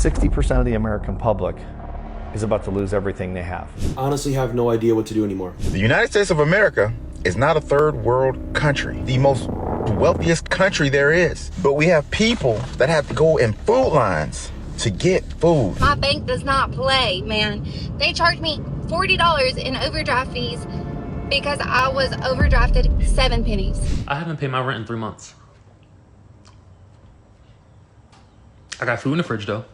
60% of the American public is about to lose everything they have. Honestly, have no idea what to do anymore. The United States of America is not a third world country, the most wealthiest country there is. But we have people that have to go in food lines to get food. My bank does not play, man. They charged me $40 in overdraft fees because I was overdrafted 7 pennies. I haven't paid my rent in 3 months. I got food in the fridge though.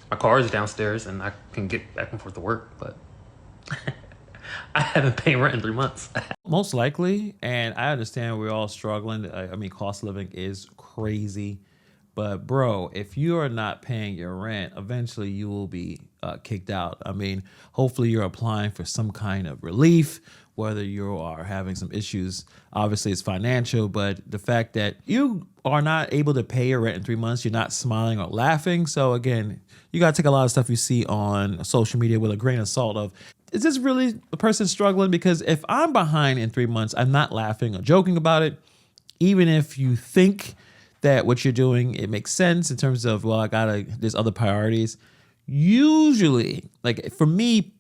My car is downstairs and I can get back and forth to work, but I haven't paid rent in 3 months. Most likely, and I understand we're all struggling. I mean, cost of living is crazy. But bro, if you are not paying your rent, eventually you will be kicked out. I mean, hopefully you're applying for some kind of relief, whether you are having some issues. Obviously it's financial, but the fact that you are not able to pay your rent in 3 months, you're not smiling or laughing. So again, you got to take a lot of stuff you see on social media with a grain of salt of, is this really the person struggling? Because if I'm behind in 3 months, I'm not laughing or joking about it. Even if you think that what you're doing, it makes sense in terms of, well, there's other priorities. Usually, like for me,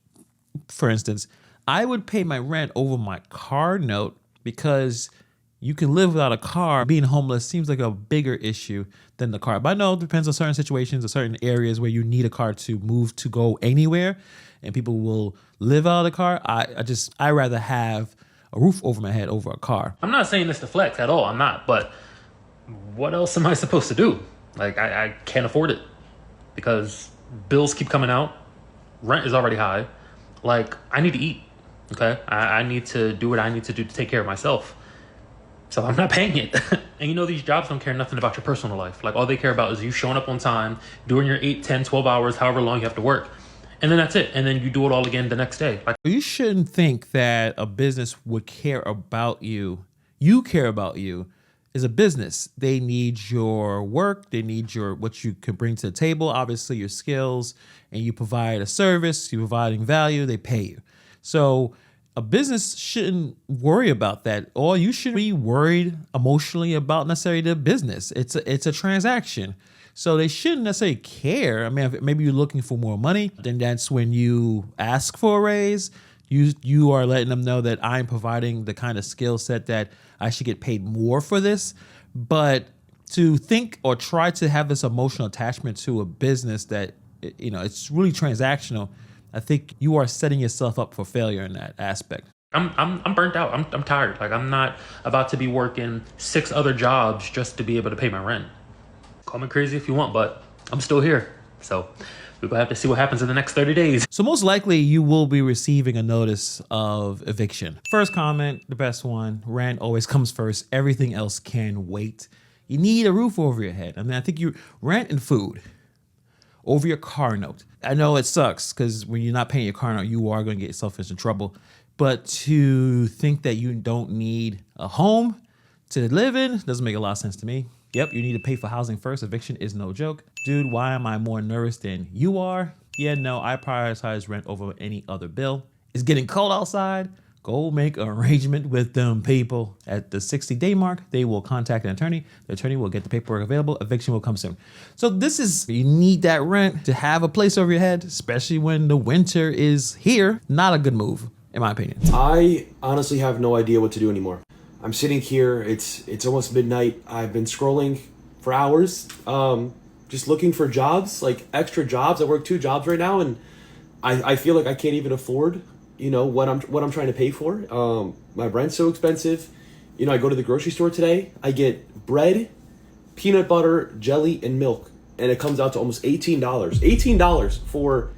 for instance, I would pay my rent over my car note because you can live without a car. Being homeless seems like a bigger issue than the car. But I know it depends on certain situations or certain areas where you need a car to move to go anywhere and people will live out of the car. I rather have a roof over my head over a car. I'm not saying this to flex at all, I'm not, but what else am I supposed to do? Like, I can't afford it because bills keep coming out. Rent is already high. Like, I need to eat, okay? I need to do what I need to do to take care of myself. So I'm not paying it. And you know, these jobs don't care nothing about your personal life. Like, all they care about is you showing up on time, doing your 8, 10, 12 hours, however long you have to work. And then that's it. And then you do it all again the next day. Like, you shouldn't think that a business would care about you. You care about you. Is a business. They need your work. They need what you can bring to the table. Obviously your skills, and you provide a service, you're providing value, they pay you. So a business shouldn't worry about that. Or you should be worried emotionally about necessarily the business. It's a transaction. So they shouldn't necessarily care. I mean, if maybe you're looking for more money, then that's when you ask for a raise. You are letting them know that I'm providing the kind of skill set that I should get paid more for this. But to think or try to have this emotional attachment to a business that, you know, it's really transactional, I think you are setting yourself up for failure in that aspect. I'm burnt out. I'm tired. Like, I'm not about to be working 6 other jobs just to be able to pay my rent. Call me crazy if you want, but I'm still here. So we're gonna have to see what happens in the next 30 days. So most likely you will be receiving a notice of eviction. First comment, the best one, rent always comes first. Everything else can wait. You need a roof over your head. I mean, I think you rent and food over your car note. I know it sucks because when you're not paying your car note, you are going to get yourself into trouble. But to think that you don't need a home to live in doesn't make a lot of sense to me. Yep, you need to pay for housing first. Eviction is no joke. Dude, why am I more nervous than you are? Yeah, no, I prioritize rent over any other bill. It's getting cold outside. Go make an arrangement with them people. At the 60-day mark, they will contact an attorney. The attorney will get the paperwork available. Eviction will come soon. So you need that rent to have a place over your head, especially when the winter is here. Not a good move, in my opinion. I honestly have no idea what to do anymore. I'm sitting here, it's almost midnight. I've been scrolling for hours, just looking for jobs, like extra jobs. I work 2 jobs right now, and I feel like I can't even afford, you know, what I'm trying to pay for. My rent's so expensive. You know, I go to the grocery store today, I get bread, peanut butter, jelly, and milk, and it comes out to almost $18. $18 for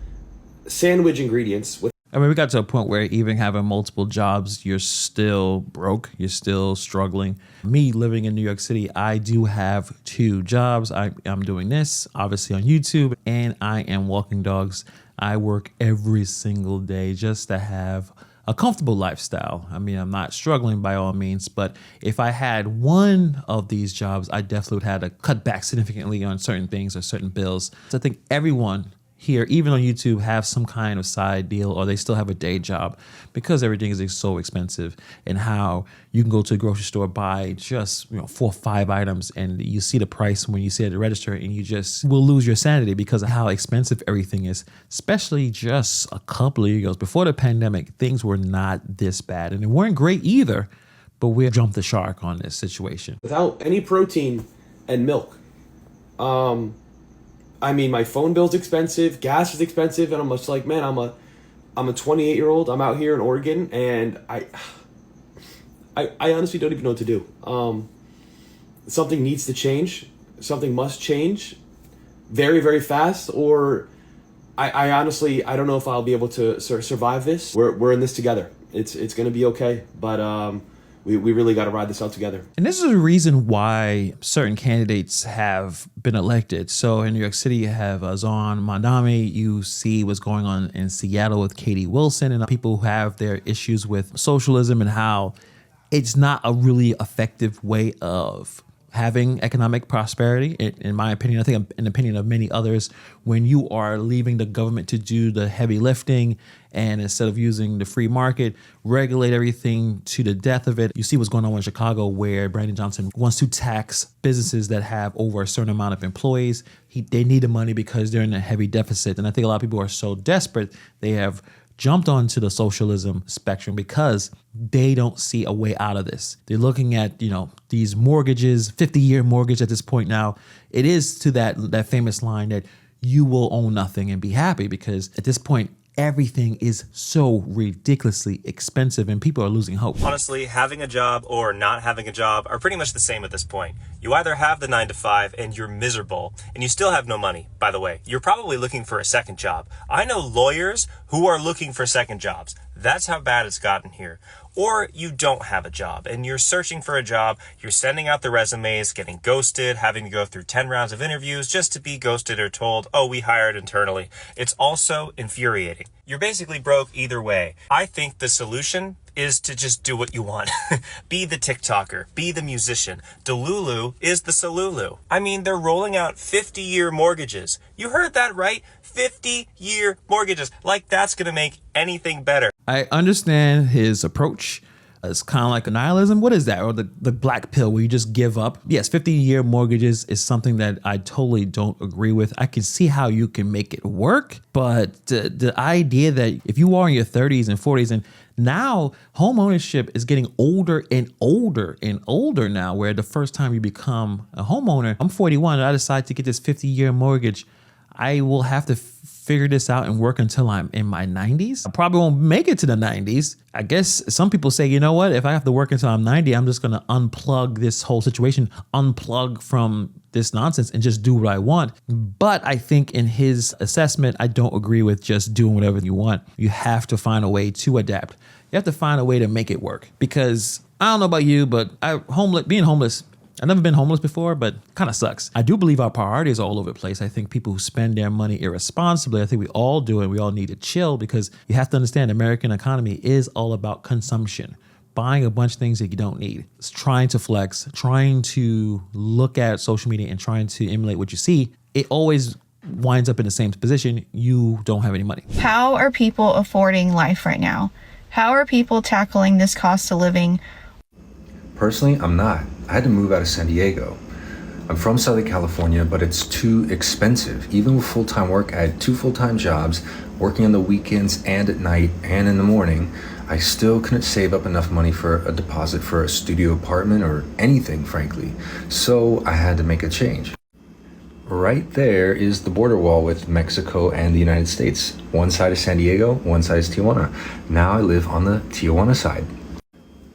sandwich ingredients. I mean, we got to a point where even having multiple jobs, you're still broke. You're still struggling. Me living in New York City, I do have 2 jobs. I'm doing this, obviously on YouTube, and I am walking dogs. I work every single day just to have a comfortable lifestyle. I mean, I'm not struggling by all means, but if I had one of these jobs, I definitely would have to cut back significantly on certain things or certain bills. So I think everyone here, even on YouTube, have some kind of side deal, or they still have a day job because everything is so expensive, and how you can go to a grocery store, buy just 4 or 5 items, and you see the price when you see it at the register, and you just will lose your sanity because of how expensive everything is, especially just a couple of years ago. Before the pandemic, things were not this bad, and they weren't great either, but we jumped the shark on this situation. Without any protein and milk. I mean, my phone bill's expensive, gas is expensive, and I'm just like, man, I'm a 28-year-old. I'm out here in Oregon, and I honestly don't even know what to do. Something needs to change. Something must change very, very fast, or I honestly, I don't know if I'll be able to survive this. We're in this together. It's going to be okay, but we really got to ride this out together. And this is the reason why certain candidates have been elected. So in New York City, you have Zohran Mamdani. You see what's going on in Seattle with Katie Wilson, and people who have their issues with socialism and how it's not a really effective way of having economic prosperity, in my opinion. I think in the opinion of many others, when you are leaving the government to do the heavy lifting, and instead of using the free market, regulate everything to the death of it. You see what's going on in Chicago, where Brandon Johnson wants to tax businesses that have over a certain amount of employees. They need the money because they're in a heavy deficit. And I think a lot of people are so desperate, they have jumped onto the socialism spectrum because they don't see a way out of this. They're looking at, these mortgages, 50-year mortgage at this point now. It is to that famous line that you will own nothing and be happy, because at this point, everything is so ridiculously expensive and people are losing hope. Honestly, having a job or not having a job are pretty much the same at this point. You either have the 9 to 5 and you're miserable and you still have no money. By the way, you're probably looking for a second job. I know lawyers who are looking for second jobs. That's how bad it's gotten here. Or you don't have a job and you're searching for a job, you're sending out the resumes, getting ghosted, having to go through 10 rounds of interviews just to be ghosted or told, oh, we hired internally. It's also infuriating. You're basically broke either way. I think the solution is to just do what you want. Be the TikToker, be the musician. Delulu is the Salulu. I mean, they're rolling out 50-year mortgages. You heard that right? 50-year mortgages. Like that's gonna make anything better. I understand his approach. It's kind of like nihilism. What is that? Or the black pill where you just give up. Yes, 50-year mortgages is something that I totally don't agree with. I can see how you can make it work, but the idea that if you are in your 30s and 40s, and now home ownership is getting older and older and older now, where the first time you become a homeowner, I'm 41 and I decide to get this 50-year mortgage, I will have to figure this out and work until I'm in my 90s. I probably won't make it to the 90s. I guess some people say, you know what, if I have to work until I'm 90, I'm just going to unplug this whole situation, unplug from this nonsense and just do what I want. But I think in his assessment, I don't agree with just doing whatever you want. You have to find a way to adapt. You have to find a way to make it work, because I don't know about you, but being homeless, I've never been homeless before, but kind of sucks. I do believe our priorities are all over the place. I think people who spend their money irresponsibly, I think we all do, and we all need to chill, because you have to understand the American economy is all about consumption. Buying a bunch of things that you don't need. It's trying to flex, trying to look at social media and trying to emulate what you see. It always winds up in the same position. You don't have any money. How are people affording life right now? How are people tackling this cost of living? Personally, I'm not. I had to move out of San Diego. I'm from Southern California, but it's too expensive. Even with full-time work, I had 2 full-time jobs, working on the weekends and at night and in the morning. I still couldn't save up enough money for a deposit for a studio apartment or anything, frankly. So I had to make a change. Right there is the border wall with Mexico and the United States. One side is San Diego, one side is Tijuana. Now I live on the Tijuana side.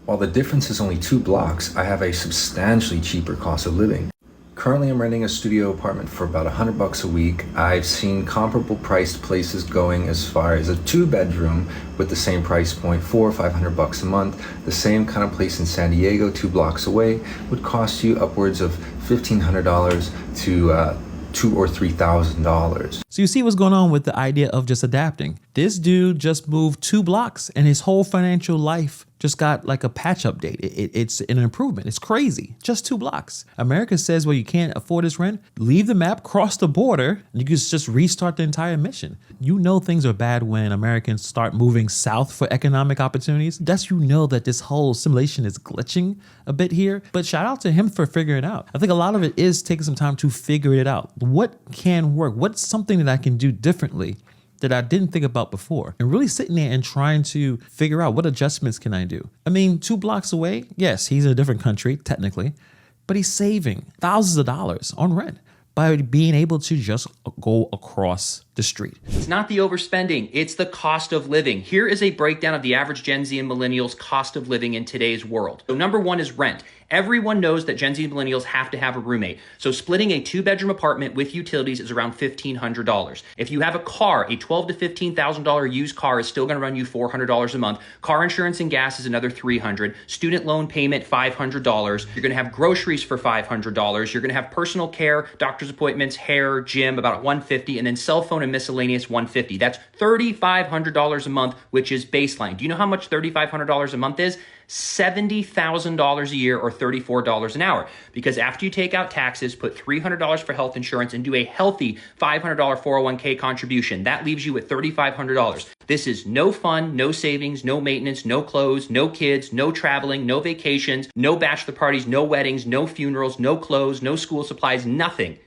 While the difference is only 2 blocks, I have a substantially cheaper cost of living. Currently, I'm renting a studio apartment for about $100 a week. I've seen comparable priced places going as far as a 2-bedroom with the same price point, $400 or $500 a month. The same kind of place in San Diego, 2 blocks away, would cost you upwards of $1,500 to $2,000 or $3,000. So you see what's going on with the idea of just adapting. This dude just moved 2 blocks and his whole financial life just got like a patch update. It's an improvement. It's crazy. Just 2 blocks. America says, well, you can't afford this rent. Leave the map, cross the border, and you can just restart the entire mission. You know things are bad when Americans start moving south for economic opportunities. That's that this whole simulation is glitching a bit here. But shout out to him for figuring it out. I think a lot of it is taking some time to figure it out. What can work? What's something that I can do differently that I didn't think about before, and really sitting there and trying to figure out what adjustments can I do. I mean, 2 blocks away, yes, he's in a different country technically, but he's saving thousands of dollars on rent by being able to just go across the street. It's not the overspending, it's the cost of living. Here is a breakdown of the average Gen Z and millennials cost of living in today's world. So number 1 is rent. Everyone knows that Gen Z and millennials have to have a roommate. So splitting a 2-bedroom apartment with utilities is around $1,500. If you have a car, a $12,000 to $15,000 used car is still going to run you $400 a month. Car insurance and gas is another $300. Student loan payment, $500. You're going to have groceries for $500. You're going to have personal care, doctor's appointments, hair, gym, about $150, and then cell phone and miscellaneous $150. That's $3,500 a month, which is baseline. Do you know how much $3,500 a month is? $70,000 a year, or $34 an hour. Because after you take out taxes, put $300 for health insurance, and do a healthy $500 401k contribution, that leaves you at $3,500. This is no fun, no savings, no maintenance, no clothes, no kids, no traveling, no vacations, no bachelor parties, no weddings, no funerals, no clothes, no school supplies, nothing.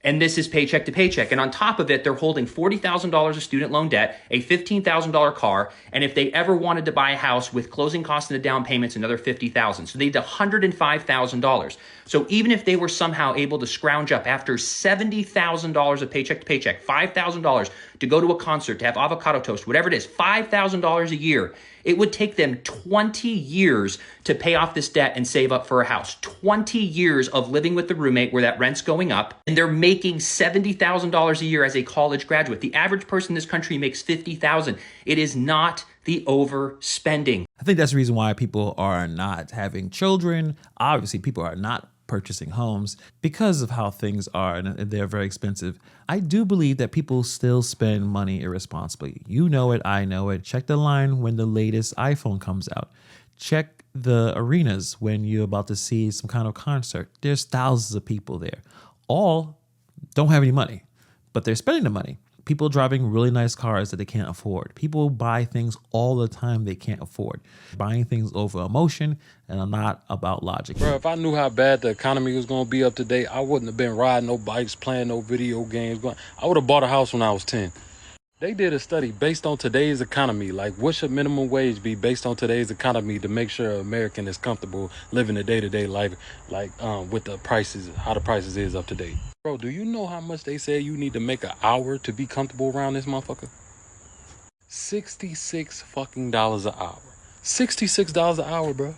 And this is paycheck to paycheck. And on top of it, they're holding $40,000 of student loan debt, a $15,000 car, and if they ever wanted to buy a house with closing costs and the down payments, another $50,000. So they need $105,000. So even if they were somehow able to scrounge up after $70,000 of paycheck to paycheck, $5,000 to go to a concert, to have avocado toast, whatever it is, $5,000 a year, it would take them 20 years to pay off this debt and save up for a house. 20 years of living with the roommate where that rent's going up, and they're making $70,000 a year as a college graduate. The average person in this country makes $50,000. It is not the overspending. I think that's the reason why people are not having children. Obviously, people are not purchasing homes because of how things are, and they're very expensive. I do believe that people still spend money irresponsibly. You know it, I know it. Check the line when the latest iPhone comes out. Check the arenas when you're about to see some kind of concert. There's thousands of people there. All don't have any money, but they're spending the money. People driving really nice cars that they can't afford. People buy things all the time they can't afford. Buying things over emotion and not about logic. Bro, if I knew how bad the economy was going to be up to date, I wouldn't have been riding no bikes, playing no video games. I would have bought a house when I was 10. They did a study based on today's economy. Like, what should minimum wage be based on today's economy to make sure an American is comfortable living a day-to-day life, like with the prices, how the prices is up to date. Bro, do you know how much they say you need to make an hour to be comfortable around this motherfucker? $66 fucking an hour. $66 an hour, bro.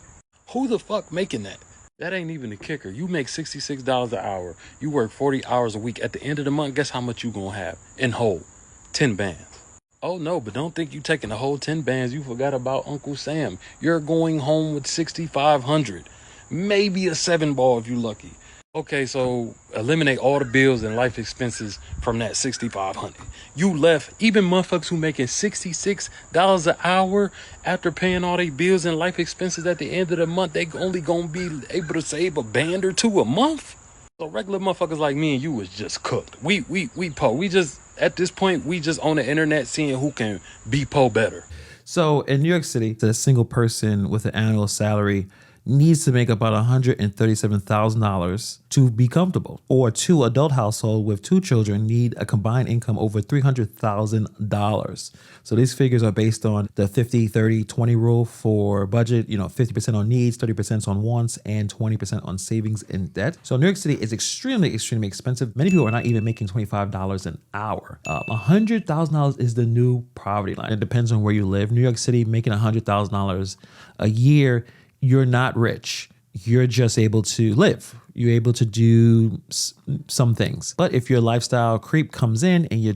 Who the fuck making that? That ain't even the kicker. You make $66 an hour. You work 40 hours a week. At the end of the month, guess how much you gonna have in whole? 10 bands. Oh no, but don't think you taking the whole 10 bands. You forgot about Uncle Sam. You're going home with 6,500. Maybe a 7-ball if you lucky. Okay, so eliminate all the bills and life expenses from that 6,500. You left, even motherfuckers who making $66 an hour after paying all their bills and life expenses at the end of the month, they only gonna be able to save a band or two a month. So regular motherfuckers like me and you was just cooked. We po. We just, at this point, we just on the internet seeing who can be po better. So in New York City, a single person with an annual salary needs to make about $137,000 to be comfortable. Or 2 adult household with 2 children need a combined income over $300,000. So these figures are based on the 50-30-20 rule for budget, 50% on needs, 30% on wants, and 20% on savings and debt. So New York City is extremely, extremely expensive. Many people are not even making $25 an hour. $100,000 is the new poverty line. It depends on where you live. New York City, making $100,000 a year, you're not rich. You're just able to live. You're able to do some things. But if your lifestyle creep comes in and you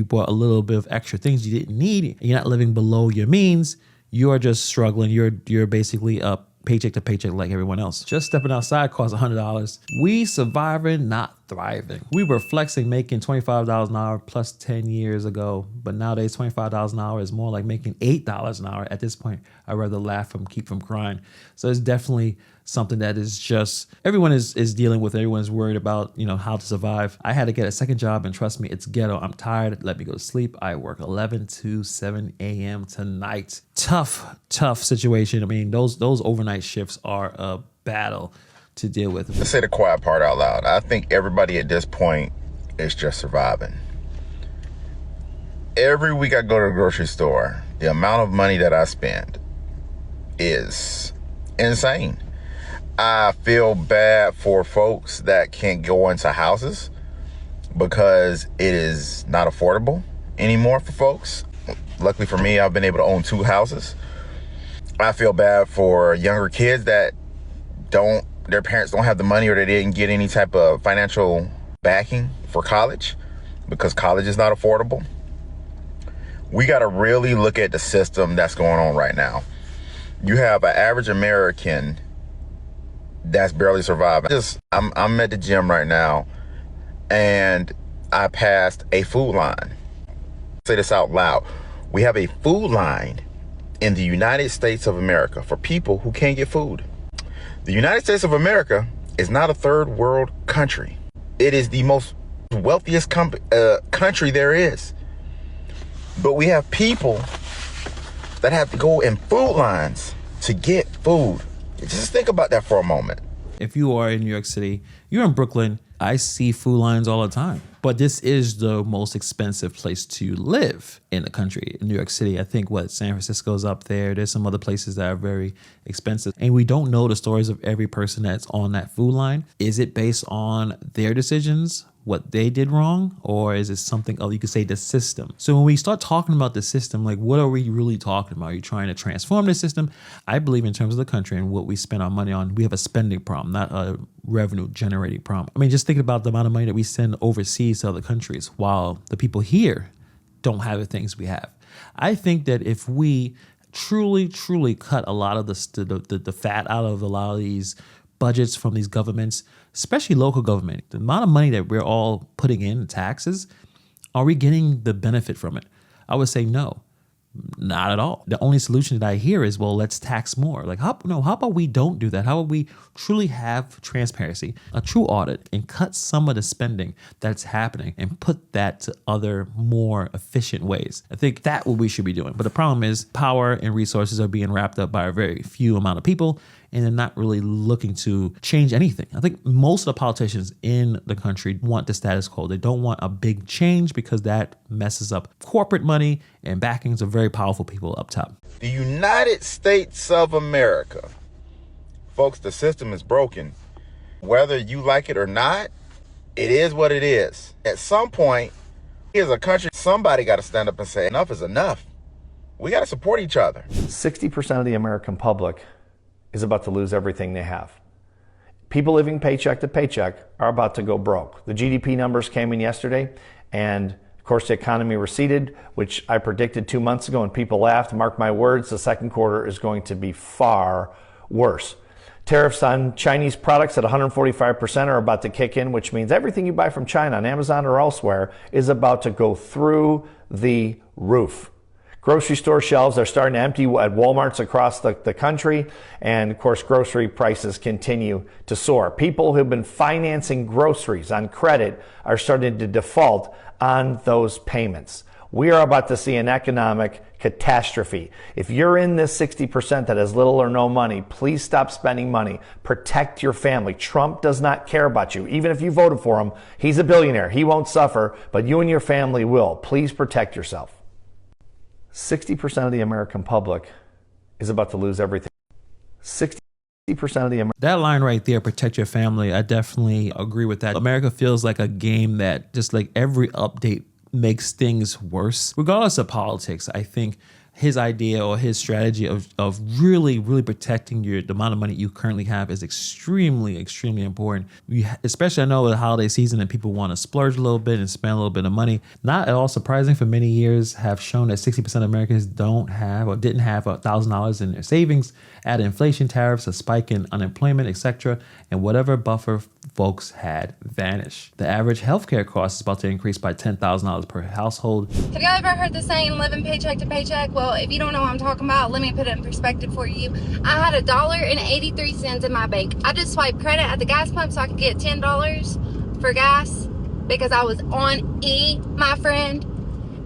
bought a little bit of extra things you didn't need, and you're not living below your means, you're just struggling. You're basically up paycheck to paycheck like everyone else. Just stepping outside costs $100. We surviving, not thriving. We were flexing making $25 an hour plus 10 years ago, but nowadays $25 an hour is more like making $8 an hour. At this point, I'd rather laugh from keep from crying. So it's definitely something that is just, everyone is dealing with. Everyone's worried about, how to survive. I had to get a second job, and trust me, it's ghetto. I'm tired. Let me go to sleep. I work 11 to 7 a.m. tonight. Tough situation. I mean, those overnight shifts are a battle to deal with. Let's say the quiet part out loud. I think everybody at this point is just surviving. Every week I go to the grocery store, the amount of money that I spend is insane. I feel bad for folks that can't go into houses because it is not affordable anymore for folks. Luckily for me, I've been able to own 2 houses. I feel bad for younger kids that their parents don't have the money, or they didn't get any type of financial backing for college because college is not affordable. We got to really look at the system that's going on right now. You have an average American that's barely surviving. I'm at the gym right now, and I passed a food line. Say this out loud. We have a food line in the United States of America for people who can't get food. The United States of America is not a third world country. It is the most wealthiest country there is. But we have people that have to go in food lines to get food. Just think about that for a moment. If you are in New York City, you're in Brooklyn, I see food lines all the time. But this is the most expensive place to live in the country. In New York City, I think San Francisco's up there. There's some other places that are very expensive. And we don't know the stories of every person that's on that food line. Is it based on their decisions, what they did wrong, or is it something else? You could say the system. So when we start talking about the system, like what are we really talking about? Are you trying to transform the system? I believe in terms of the country and what we spend our money on, we have a spending problem, not a revenue generating problem. I mean, just thinking about the amount of money that we send overseas to other countries while the people here don't have the things we have. I think that if we truly cut a lot of the fat out of a lot of these budgets from these governments, especially local government, the amount of money that we're all putting in taxes, are we getting the benefit from it? I would say no, not at all. The only solution that I hear is, well, let's tax more. Like, how about we don't do that? How about we truly have transparency, a true audit, and cut some of the spending that's happening and put that to other more efficient ways? I think that's what we should be doing. But the problem is power and resources are being wrapped up by a very few amount of people, and they're not really looking to change anything. I think most of the politicians in the country want the status quo. They don't want a big change because that messes up corporate money and backings of very powerful people up top. The United States of America. Folks, the system is broken. Whether you like it or not, it is what it is. At some point, as a country, somebody got to stand up and say enough is enough. We got to support each other. 60% of the American public is about to lose everything they have. People living paycheck to paycheck are about to go broke. The GDP numbers came in yesterday, and of course the economy receded, which I predicted 2 months ago, and people laughed. Mark my words, the second quarter is going to be far worse. Tariffs on Chinese products at 145% are about to kick in, which means everything you buy from China on Amazon or elsewhere is about to go through the roof. Grocery store shelves are starting to empty at Walmarts across the country. And of course, grocery prices continue to soar. People who've been financing groceries on credit are starting to default on those payments. We are about to see an economic catastrophe. If you're in this 60% that has little or no money, please stop spending money. Protect your family. Trump does not care about you. Even if you voted for him, he's a billionaire. He won't suffer, but you and your family will. Please protect yourself. 60% of the American public is about to lose everything. 60% of the That line right there, protect your family, I definitely agree with that. America feels like a game that just like every update makes things worse. Regardless of politics, I think his idea or his strategy of really protecting the amount of money you currently have is extremely important. Especially I know with the holiday season and people want to splurge a little bit and spend a little bit of money. Not at all surprising, for many years have shown that 60% of Americans don't have or didn't have $1,000 in their savings. Add inflation, tariffs, a spike in unemployment, etc., and whatever buffer folks had vanished. The average healthcare cost is about to increase by $10,000 per household. Have y'all ever heard the saying, living paycheck to paycheck? Well, if you don't know what I'm talking about, let me put it in perspective for you. I had $1.83 in my bank. I just swiped credit at the gas pump so I could get $10 for gas because I was on E, my friend.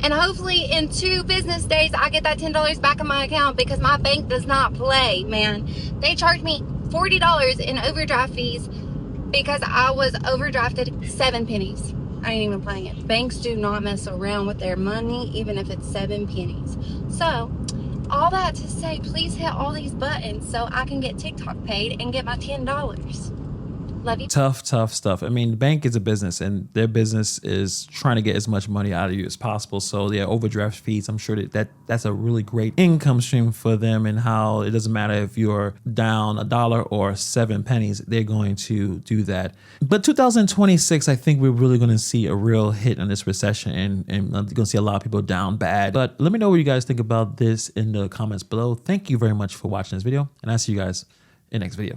And hopefully in 2 business days, I get that $10 back in my account because my bank does not play, man. They charged me $40 in overdraft fees because I was overdrafted 7 pennies. I ain't even playing it. Banks do not mess around with their money, even if it's 7 pennies. So, all that to say, please hit all these buttons so I can get TikTok paid and get my $10. Love you. Tough stuff. I mean, the bank is a business and their business is trying to get as much money out of you as possible. So yeah, overdraft fees, I'm sure that's a really great income stream for them, and how it doesn't matter if you're down $1 or 7 pennies, they're going to do that. But 2026, I think we're really going to see a real hit on this recession, and I'm going to see a lot of people down bad. But let me know what you guys think about this in the comments below. Thank you very much for watching this video, and I'll see you guys in the next video.